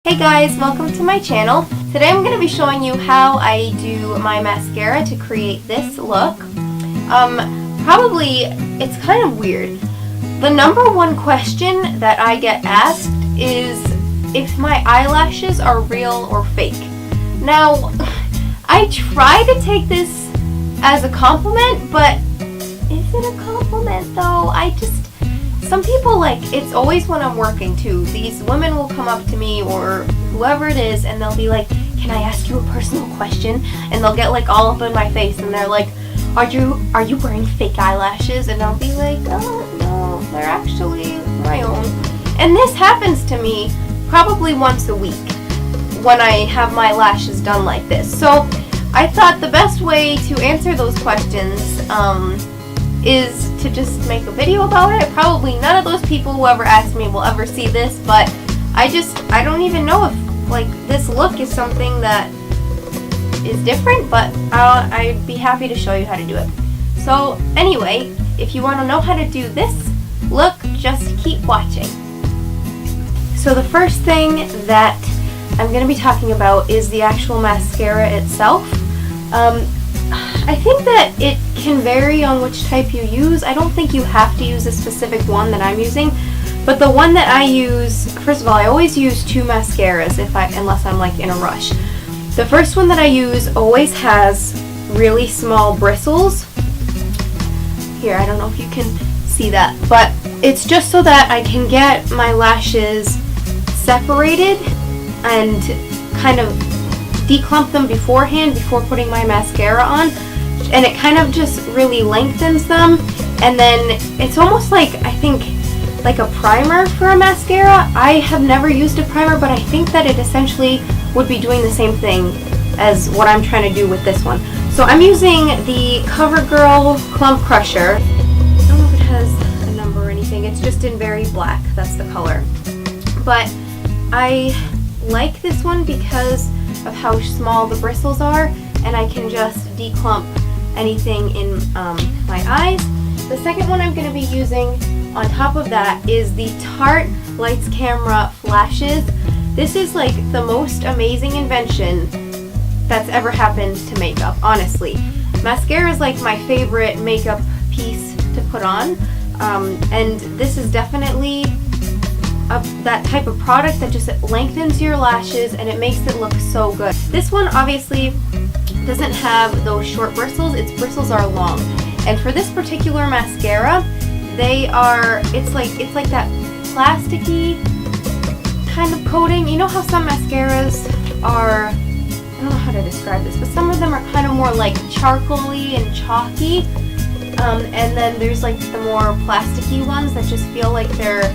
Hey guys, welcome to my channel. Today I'm going to be showing you how I do my mascara to create this look. Probably, it's kind of weird. The number one question that I get asked is if my eyelashes are real or fake. Now, I try to take this as a compliment, but is it a compliment though? Some people, it's always when I'm working too. These women will come up to me or whoever it is and they'll be like, can I ask you a personal question? And they'll get all up in my face and they're like, are you wearing fake eyelashes? And I'll be like, oh no, they're actually my own. And this happens to me probably once a week when I have my lashes done like this. So I thought the best way to answer those questions is to just make a video about it. Probably none of those people who ever asked me will ever see this, but I don't even know if this look is something that is different, but I'd be happy to show you how to do it. So anyway, if you want to know how to do this look, just keep watching. So the first thing that I'm going to be talking about is the actual mascara itself. I think that it can vary on which type you use. I don't think you have to use a specific one that I'm using, but the one that I use, first of all, I always use two mascaras unless I'm in a rush. The first one that I use always has really small bristles. Here, I don't know if you can see that, but it's just so that I can get my lashes separated and kind of declump them beforehand before putting my mascara on, and it kind of just really lengthens them, and then it's almost I think a primer for a mascara. I have never used a primer, but I think that it essentially would be doing the same thing as what I'm trying to do with this one. So I'm using the COVERGIRL Clump Crusher. I don't know if it has a number or anything, it's just in Very Black, that's the color. But I like this one because of how small the bristles are, and I can just declump anything in my eyes. The second one I'm going to be using on top of that is the Tarte Lights Camera Flashes. This is the most amazing invention that's ever happened to makeup, honestly. Mascara is my favorite makeup piece to put on, and this is definitely that type of product that just lengthens your lashes and it makes it look so good. This one obviously doesn't have those short bristles, its bristles are long. And for this particular mascara, it's like that plasticky kind of coating. You know how some mascaras are, I don't know how to describe this, but some of them are kind of more charcoaly and chalky. And then there's the more plasticky ones that just feel like they're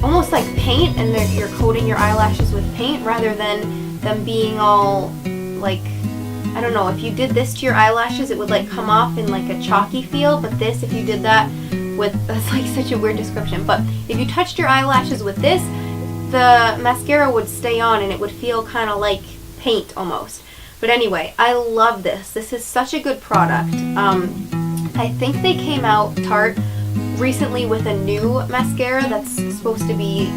almost like paint, and you're coating your eyelashes with paint rather than them being all I don't know, if you did this to your eyelashes it would come off in a chalky feel, but this, if you did that with, that's such a weird description, but if you touched your eyelashes with this, the mascara would stay on and it would feel kind of like paint almost. But anyway, I love this. This is such a good product. I think they came out, Tarte, recently with a new mascara that's supposed to be,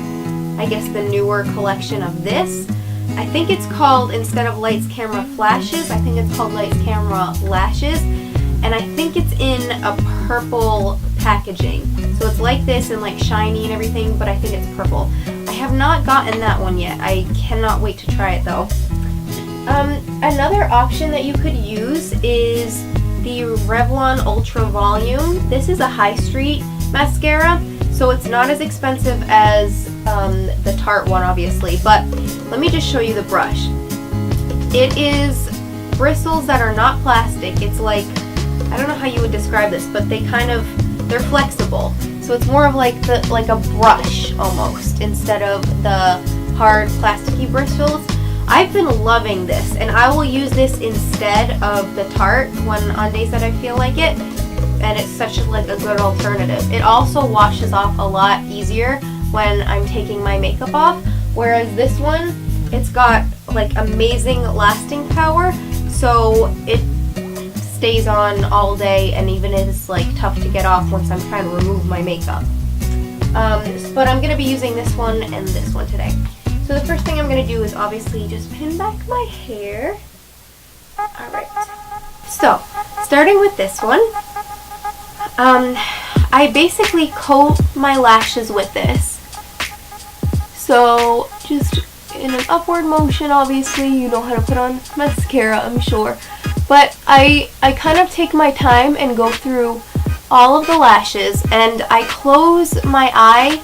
I guess, the newer collection of this. I think it's called, instead of Lights Camera Flashes, I think it's called Lights Camera Lashes, and I think it's in a purple packaging. So it's like this and shiny and everything, but I think it's purple. I have not gotten that one yet. I cannot wait to try it though. Another option that you could use is the Revlon Ultra Volume. This is a Highstreet mascara, so it's not as expensive as the Tarte one, obviously, but let me just show you the brush. It is bristles that are not plastic. It's I don't know how you would describe this, but they're flexible. So it's more of like a brush almost, instead of the hard plasticky bristles. I've been loving this, and I will use this instead of the Tarte on days that I feel like it, and it's such a good alternative. It also washes off a lot easier when I'm taking my makeup off, whereas this one, it's got amazing lasting power, so it stays on all day, and even is tough to get off once I'm trying to remove my makeup. But I'm going to be using this one and this one today. So the first thing I'm going to do is obviously just pin back my hair. Alright. So, starting with this one, I basically coat my lashes with this. So, just in an upward motion, obviously, you know how to put on mascara, I'm sure. But I kind of take my time and go through all of the lashes, and I close my eye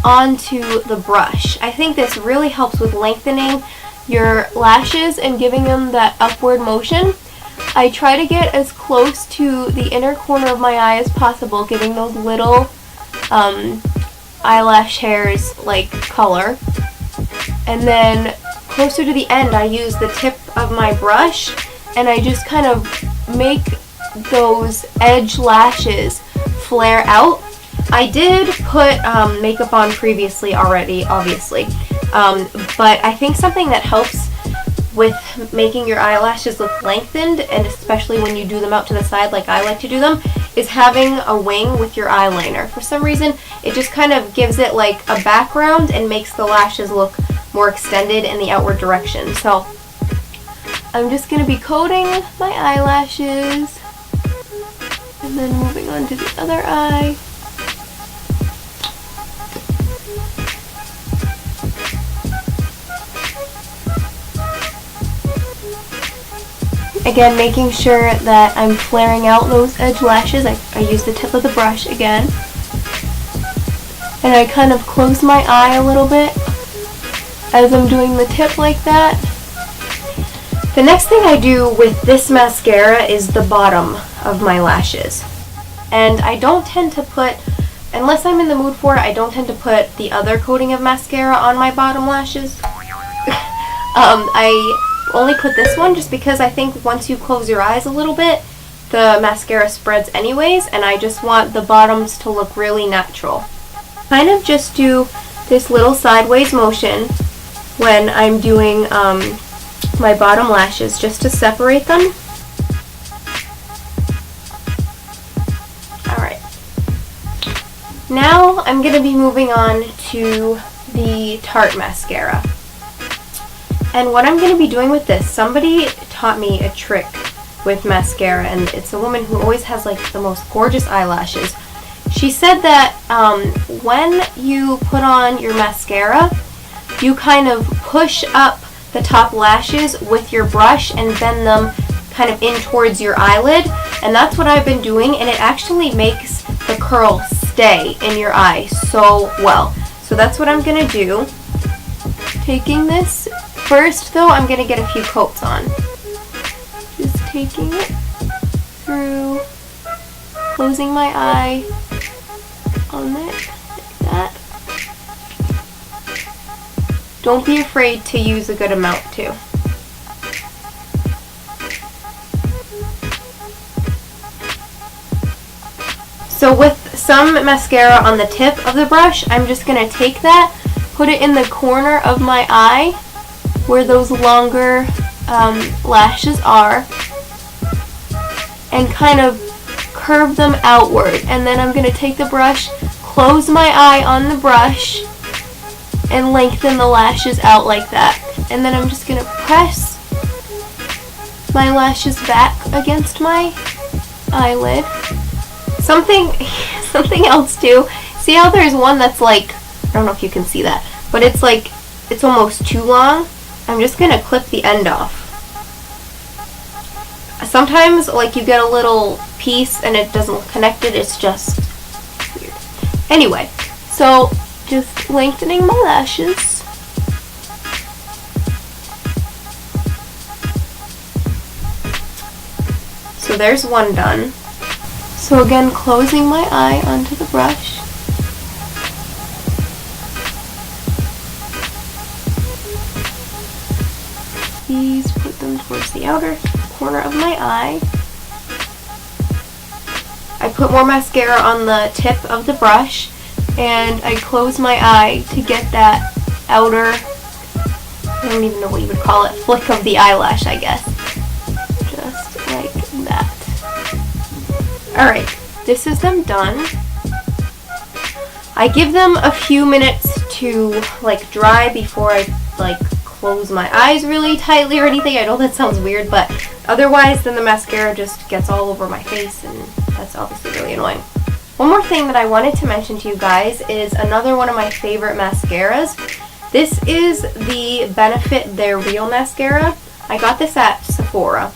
onto the brush. I think this really helps with lengthening your lashes and giving them that upward motion. I try to get as close to the inner corner of my eye as possible, giving those little eyelash hairs like color. And then closer to the end, I use the tip of my brush and I just kind of make those edge lashes flare out. I did put makeup on previously already, obviously, but I think something that helps with making your eyelashes look lengthened, and especially when you do them out to the side like I like to do them, is having a wing with your eyeliner. For some reason, it just kind of gives it like a background and makes the lashes look more extended in the outward direction. So I'm just going to be coating my eyelashes and then moving on to the other eye. Again, making sure that I'm flaring out those edge lashes. I use the tip of the brush again. And I kind of close my eye a little bit as I'm doing the tip like that. The next thing I do with this mascara is the bottom of my lashes. And I don't tend to put, unless I'm in the mood for it, I don't tend to put the other coating of mascara on my bottom lashes. I only put this one just because I think once you close your eyes a little bit, the mascara spreads anyways, and I just want the bottoms to look really natural. Kind of just do this little sideways motion when I'm doing my bottom lashes just to separate them. Alright. Now I'm going to be moving on to the Tarte mascara. And what I'm going to be doing with this, somebody taught me a trick with mascara, and it's a woman who always has like the most gorgeous eyelashes. She said that when you put on your mascara, you kind of push up the top lashes with your brush and bend them kind of in towards your eyelid, and that's what I've been doing, and it actually makes the curl stay in your eye so well. So that's what I'm going to do. Taking this, first though, I'm going to get a few coats on. Just taking it through, closing my eye on it, like that. Don't be afraid to use a good amount too. So with some mascara on the tip of the brush, I'm just going to take that, put it in the corner of my eye where those longer lashes are, and kind of curve them outward. And then I'm going to take the brush, close my eye on the brush, and lengthen the lashes out like that. And then I'm just going to press my lashes back against my eyelid. Something else too. See how there's one that's like, I don't know if you can see that, but it's like, it's almost too long. I'm just going to clip the end off. Sometimes like you get a little piece and it doesn't look connected, it's just weird. Anyway, so just lengthening my lashes. So there's one done. So again, closing my eye onto the brush. Please put them towards the outer corner of my eye. I put more mascara on the tip of the brush, and I close my eye to get that outer, I don't even know what you would call it, flick of the eyelash, I guess. Just like that. Alright, this is them done. I give them a few minutes to like dry before I like close my eyes really tightly or anything. I know that sounds weird, but otherwise then the mascara just gets all over my face, and that's obviously really annoying. One more thing that I wanted to mention to you guys is another one of my favorite mascaras. This is the Benefit They're Real mascara. I got this at Sephora.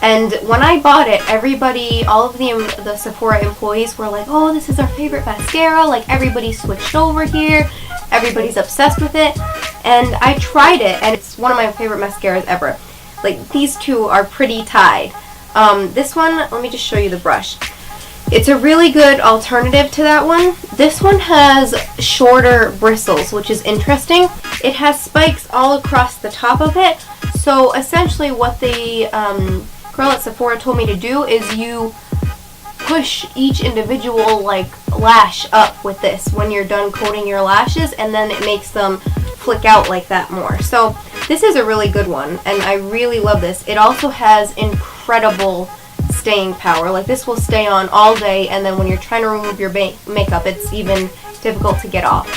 And when I bought it, everybody, all of the Sephora employees were like, oh, this is our favorite mascara. Like, everybody switched over here. Everybody's obsessed with it. And I tried it, and it's one of my favorite mascaras ever. Like, these two are pretty tied. This one, let me just show you the brush. It's a really good alternative to that one. This one has shorter bristles, which is interesting. It has spikes all across the top of it. So essentially what the girl at Sephora told me to do is you push each individual like lash up with this when you're done coating your lashes, and then it makes them flick out like that more. So this is a really good one, and I really love this. It also has incredible staying power. Like, this will stay on all day, and then when you're trying to remove your makeup, it's even difficult to get off.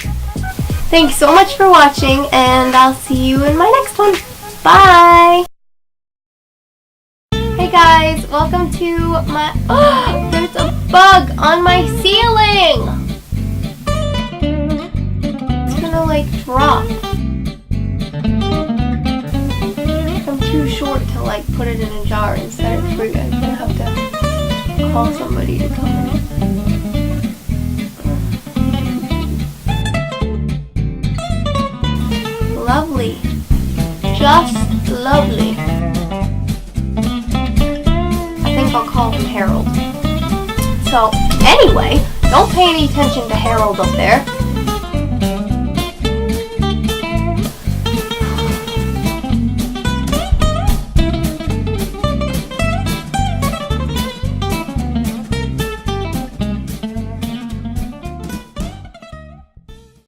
Thanks so much for watching, and I'll see you in my next one. Bye! Hey guys, welcome to my... Oh, there's a bug on my ceiling! It's gonna like drop. I'm too short to like put it in a jar and set it free. I'm gonna have to call somebody to come in. Lovely. Just lovely. I think I'll call him Harold. So, anyway, don't pay any attention to Harold up there.